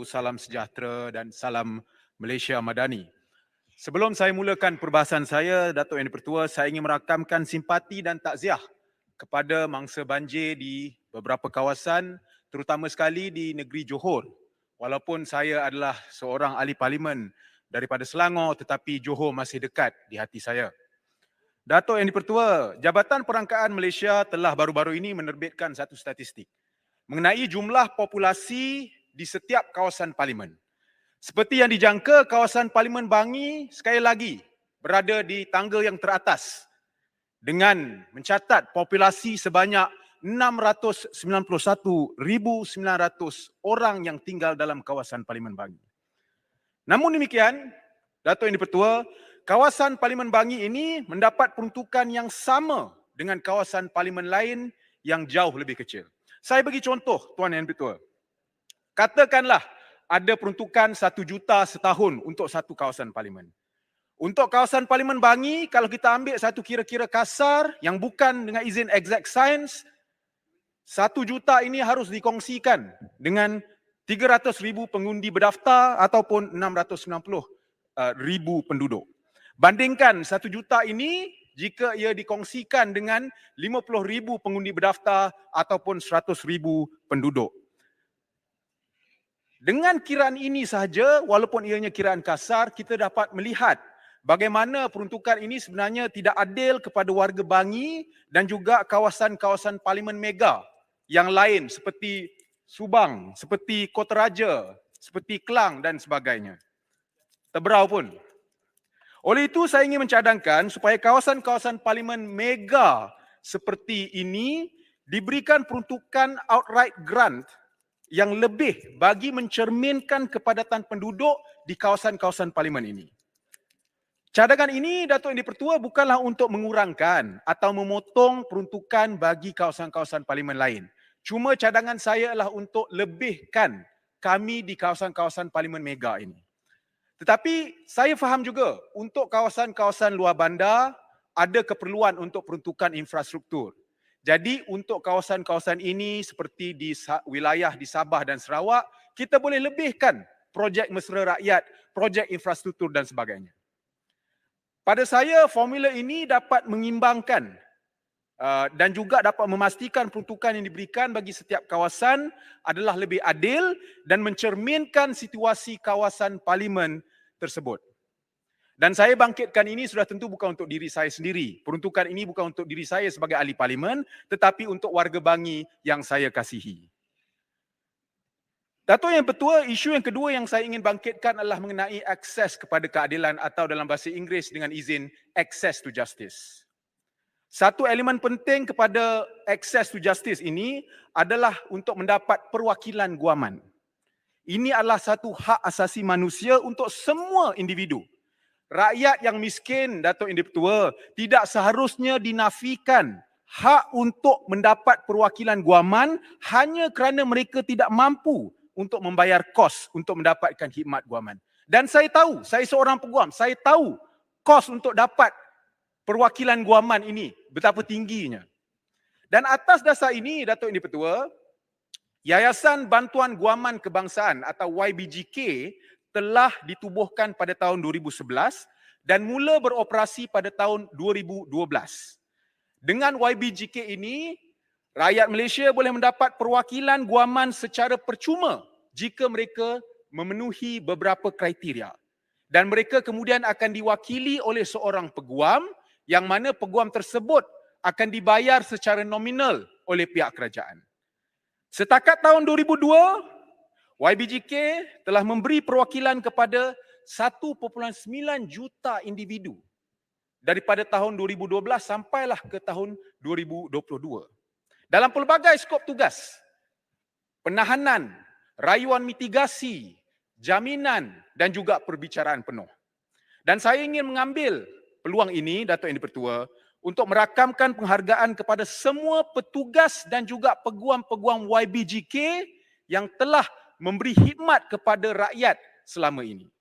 salam sejahtera dan salam Malaysia Madani. Sebelum saya mulakan perbahasan saya, Datuk Yang di-Pertua, saya ingin merakamkan simpati dan takziah kepada mangsa banjir di beberapa kawasan, terutama sekali di negeri Johor. Walaupun saya adalah seorang ahli parlimen daripada Selangor, tetapi Johor masih dekat di hati saya. Datuk Yang di-Pertua, Jabatan Perangkaan Malaysia telah baru-baru ini menerbitkan satu statistik mengenai jumlah populasi di setiap kawasan parlimen. Seperti yang dijangka, kawasan Parlimen Bangi sekali lagi berada di tangga yang teratas dengan mencatat populasi sebanyak 691,900 orang yang tinggal dalam kawasan Parlimen Bangi. Namun demikian, Datuk Yang di-Pertua, kawasan Parlimen Bangi ini mendapat peruntukan yang sama dengan kawasan parlimen lain yang jauh lebih kecil. Saya bagi contoh, Tuan Yang di-Pertua. Katakanlah ada peruntukan 1 juta setahun untuk satu kawasan parlimen. Untuk kawasan Parlimen Bangi, kalau kita ambil satu kira-kira kasar yang bukan dengan izin exact science, 1 juta ini harus dikongsikan dengan 300,000 pengundi berdaftar ataupun 690,000 penduduk. Bandingkan 1 juta ini jika ia dikongsikan dengan 50,000 pengundi berdaftar ataupun 100,000 penduduk. Dengan kiraan ini sahaja, walaupun ianya kiraan kasar, kita dapat melihat bagaimana peruntukan ini sebenarnya tidak adil kepada warga Bangi dan juga kawasan-kawasan parlimen mega yang lain seperti Subang, seperti Kota Raja, seperti Klang dan sebagainya. Terberau pun. Oleh itu, saya ingin mencadangkan supaya kawasan-kawasan parlimen mega seperti ini diberikan peruntukan outright grant yang lebih bagi mencerminkan kepadatan penduduk di kawasan-kawasan parlimen ini. Cadangan ini, Datuk Yang di-Pertua, bukanlah untuk mengurangkan atau memotong peruntukan bagi kawasan-kawasan parlimen lain. Cuma cadangan saya adalah untuk lebihkan kami di kawasan-kawasan parlimen mega ini. Tetapi saya faham juga untuk kawasan-kawasan luar bandar ada keperluan untuk peruntukan infrastruktur. Jadi untuk kawasan-kawasan ini seperti di wilayah di Sabah dan Sarawak, kita boleh lebihkan projek mesra rakyat, projek infrastruktur dan sebagainya. Pada saya, formula ini dapat mengimbangkan dan juga dapat memastikan peruntukan yang diberikan bagi setiap kawasan adalah lebih adil dan mencerminkan situasi kawasan parlimen tersebut. Dan saya bangkitkan ini sudah tentu bukan untuk diri saya sendiri. Peruntukan ini bukan untuk diri saya sebagai ahli parlimen, tetapi untuk warga Bangi yang saya kasihi. Datuk Yang Pertua, isu yang kedua yang saya ingin bangkitkan adalah mengenai akses kepada keadilan atau dalam bahasa Inggeris dengan izin access to justice. Satu elemen penting kepada access to justice ini adalah untuk mendapat perwakilan guaman. Ini adalah satu hak asasi manusia untuk semua individu. Rakyat yang miskin, Datuk Yang di-Pertua, tidak seharusnya dinafikan hak untuk mendapat perwakilan guaman hanya kerana mereka tidak mampu untuk membayar kos untuk mendapatkan khidmat guaman. Dan saya tahu, saya seorang peguam, saya tahu kos untuk dapat perwakilan guaman ini betapa tingginya. Dan atas dasar ini, Datuk Yang di-Pertua, Yayasan Bantuan Guaman Kebangsaan atau YBGK telah ditubuhkan pada tahun 2011 dan mula beroperasi pada tahun 2012. Dengan YBGK ini, rakyat Malaysia boleh mendapat perwakilan guaman secara percuma jika mereka memenuhi beberapa kriteria. Dan mereka kemudian akan diwakili oleh seorang peguam yang mana peguam tersebut akan dibayar secara nominal oleh pihak kerajaan. Setakat tahun 2002, YBGK telah memberi perwakilan kepada 1.9 juta individu daripada tahun 2012 sampailah ke tahun 2022. Dalam pelbagai skop tugas, penahanan, rayuan mitigasi, jaminan dan juga perbicaraan penuh. Dan saya ingin mengambil peluang ini, Datuk Yang di-Pertua, untuk merakamkan penghargaan kepada semua petugas dan juga peguam-peguam YBGK yang telah memberi khidmat kepada rakyat selama ini.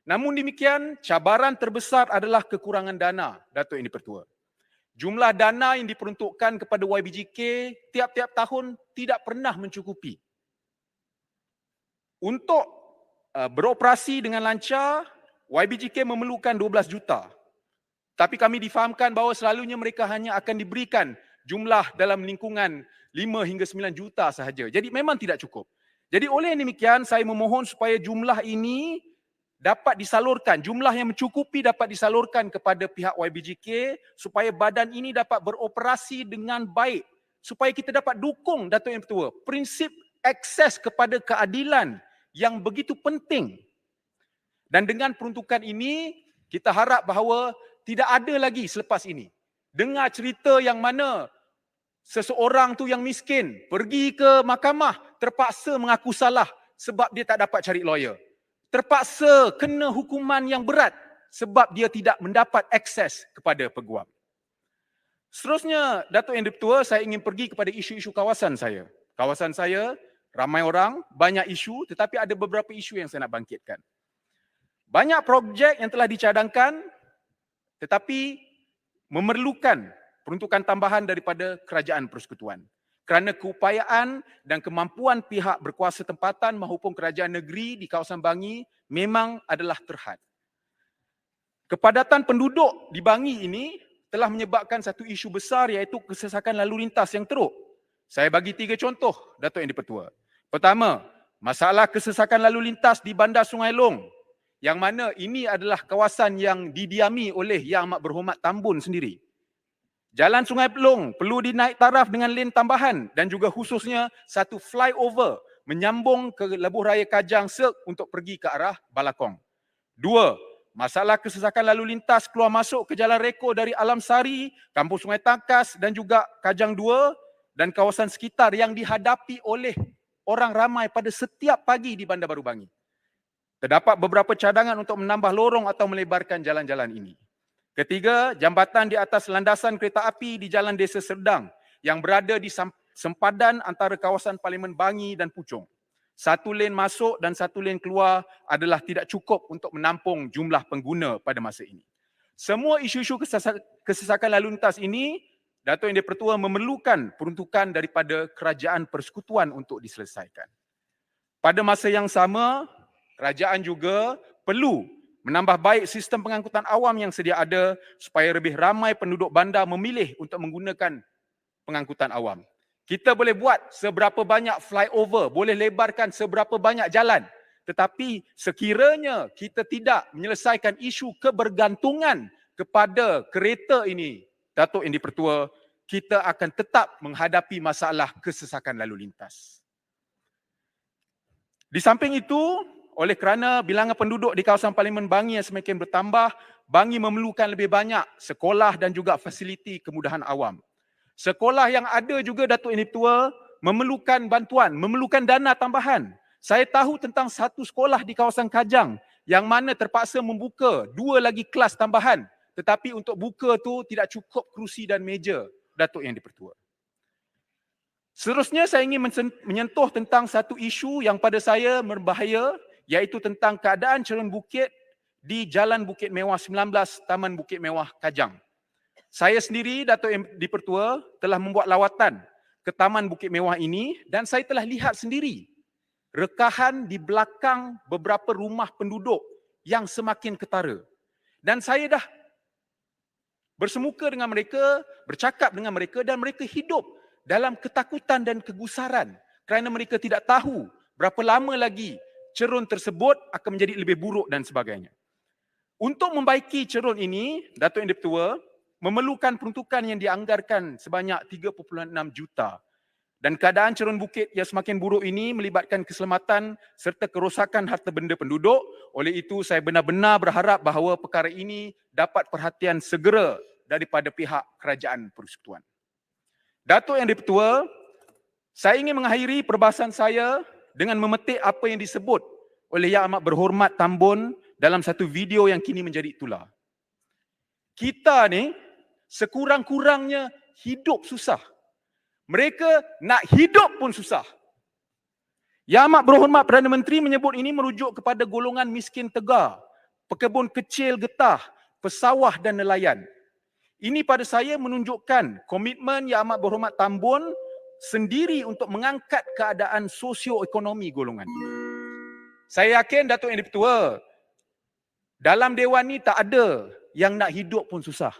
Namun demikian, cabaran terbesar adalah kekurangan dana, Datuk Yang di-Pertua. Jumlah dana yang diperuntukkan kepada YBGK tiap-tiap tahun tidak pernah mencukupi. Untuk beroperasi dengan lancar, YBGK memerlukan 12 juta. Tapi kami difahamkan bahawa selalunya mereka hanya akan diberikan jumlah dalam lingkungan 5 hingga 9 juta sahaja. Jadi memang tidak cukup. Jadi oleh demikian saya memohon supaya jumlah ini dapat disalurkan, jumlah yang mencukupi dapat disalurkan kepada pihak YBGK supaya badan ini dapat beroperasi dengan baik. Supaya kita dapat dukung Datuk Yang Pertua. Prinsip akses kepada keadilan yang begitu penting. Dan dengan peruntukan ini, kita harap bahawa tidak ada lagi selepas ini. Dengar cerita yang mana seseorang tu yang miskin pergi ke mahkamah terpaksa mengaku salah sebab dia tak dapat cari lawyer. Terpaksa kena hukuman yang berat sebab dia tidak mendapat akses kepada peguam. Seterusnya, Datuk Yang Dipertua, saya ingin pergi kepada isu-isu kawasan saya. Kawasan saya, ramai orang, banyak isu, tetapi ada beberapa isu yang saya nak bangkitkan. Banyak projek yang telah dicadangkan, tetapi memerlukan peruntukan tambahan daripada kerajaan persekutuan. Kerana keupayaan dan kemampuan pihak berkuasa tempatan maupun kerajaan negeri di kawasan Bangi memang adalah terhad. Kepadatan penduduk di Bangi ini telah menyebabkan satu isu besar iaitu kesesakan lalu lintas yang teruk. Saya bagi 3 contoh, Datuk Yang Dipertua. Pertama, masalah kesesakan lalu lintas di Bandar Sungai Long, yang mana ini adalah kawasan yang didiami oleh Yang Amat Berhormat Tambun sendiri. Jalan Sungai Long perlu dinaik taraf dengan lane tambahan dan juga khususnya satu flyover menyambung ke Lebuh Raya Kajang Sirk untuk pergi ke arah Balakong. 2. Masalah kesesakan lalu lintas keluar masuk ke Jalan Reko dari Alam Sari, Kampung Sungai Tangkas dan juga Kajang 2 dan kawasan sekitar yang dihadapi oleh orang ramai pada setiap pagi di Bandar Baru Bangi. Terdapat beberapa cadangan untuk menambah lorong atau melebarkan jalan-jalan ini. Ketiga, jambatan di atas landasan kereta api di Jalan Desa Serdang yang berada di sempadan antara kawasan Parlimen Bangi dan Puchong. Satu lane masuk dan satu lane keluar adalah tidak cukup untuk menampung jumlah pengguna pada masa ini. Semua isu-isu kesesakan lalu lintas ini, Datuk Yang Dipertua memerlukan peruntukan daripada kerajaan persekutuan untuk diselesaikan. Pada masa yang sama, kerajaan juga perlu menambah baik sistem pengangkutan awam yang sedia ada supaya lebih ramai penduduk bandar memilih untuk menggunakan pengangkutan awam. Kita boleh buat seberapa banyak flyover, boleh lebarkan seberapa banyak jalan. Tetapi sekiranya kita tidak menyelesaikan isu kebergantungan kepada kereta ini, Datuk Yang Dipertua, kita akan tetap menghadapi masalah kesesakan lalu lintas. Di samping itu, oleh kerana bilangan penduduk di kawasan Parlimen Bangi yang semakin bertambah, Bangi memerlukan lebih banyak sekolah dan juga fasiliti kemudahan awam. Sekolah yang ada juga, Datuk Yang Dipertua, memerlukan bantuan, memerlukan dana tambahan. Saya tahu tentang satu sekolah di kawasan Kajang yang mana terpaksa membuka 2 lagi kelas tambahan. Tetapi untuk buka tu tidak cukup kerusi dan meja, Datuk Yang Dipertua. Seterusnya saya ingin menyentuh tentang satu isu yang pada saya berbahaya, iaitu tentang keadaan cerun bukit di Jalan Bukit Mewah 19, Taman Bukit Mewah Kajang. Saya sendiri, Datuk Yang Dipertua, telah membuat lawatan ke Taman Bukit Mewah ini dan saya telah lihat sendiri rekahan di belakang beberapa rumah penduduk yang semakin ketara. Dan saya dah bersemuka dengan mereka, bercakap dengan mereka dan mereka hidup dalam ketakutan dan kegusaran kerana mereka tidak tahu berapa lama lagi cerun tersebut akan menjadi lebih buruk dan sebagainya. Untuk membaiki cerun ini, Datuk Yang Dipertua memerlukan peruntukan yang dianggarkan sebanyak 3.6 juta. Dan keadaan cerun bukit yang semakin buruk ini melibatkan keselamatan serta kerosakan harta benda penduduk. Oleh itu, saya benar-benar berharap bahawa perkara ini dapat perhatian segera daripada pihak kerajaan persekutuan. Datuk Yang Dipertua, saya ingin mengakhiri perbahasan saya dengan memetik apa yang disebut oleh Yang Amat Berhormat Tambun dalam satu video yang kini menjadi tular. Kita ni sekurang-kurangnya hidup susah. Mereka nak hidup pun susah. Yang Amat Berhormat Perdana Menteri menyebut ini merujuk kepada golongan miskin tegar, pekebun kecil getah, pesawah dan nelayan. Ini pada saya menunjukkan komitmen Yang Amat Berhormat Tambun sendiri untuk mengangkat keadaan sosioekonomi golongan ini. Saya yakin Datuk Yang di-Pertua, dalam Dewan ni tak ada yang nak hidup pun susah.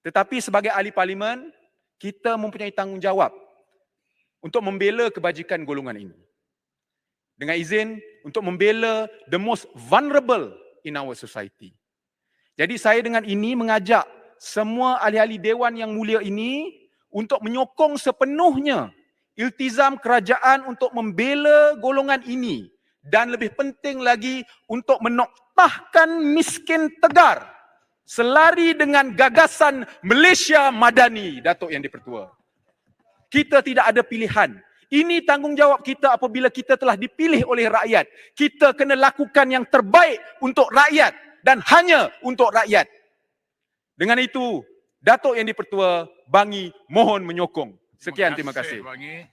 Tetapi sebagai ahli parlimen, kita mempunyai tanggungjawab untuk membela kebajikan golongan ini. Dengan izin, untuk membela the most vulnerable in our society. Jadi saya dengan ini mengajak semua ahli-ahli Dewan yang mulia ini untuk menyokong sepenuhnya iltizam kerajaan untuk membela golongan ini dan lebih penting lagi untuk menoktahkan miskin tegar selari dengan gagasan Malaysia Madani, Datuk Yang di-Pertua. Kita tidak ada pilihan. Ini tanggungjawab kita apabila kita telah dipilih oleh rakyat. Kita kena lakukan yang terbaik untuk rakyat dan hanya untuk rakyat. Dengan itu, Datuk Yang di-Pertua, Bangi mohon menyokong. Sekian, terima kasih. Bangi.